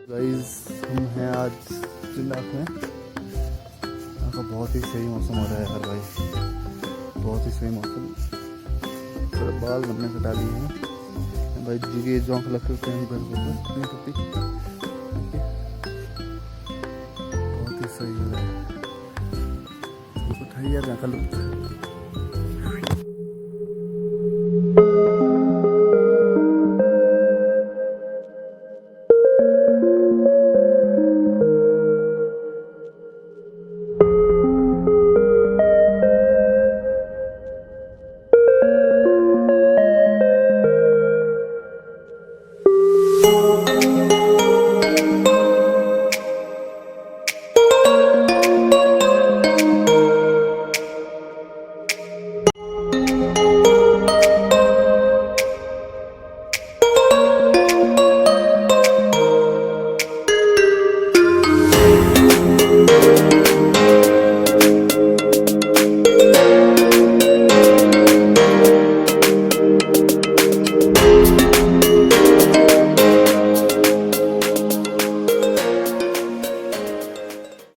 Guys हम हैं आज चिल्लाख में। यहाँ का बहुत ही सही मौसम हो रहा है यार भाई, बहुत ही सही मौसम। थोड़ा बाल हमने कटा लिए हैं भाई, जगह जोंक लग करते हैं इधर उधर, बहुत ही सही हो रहा है। उठाइए यहाँ का लुत्फ।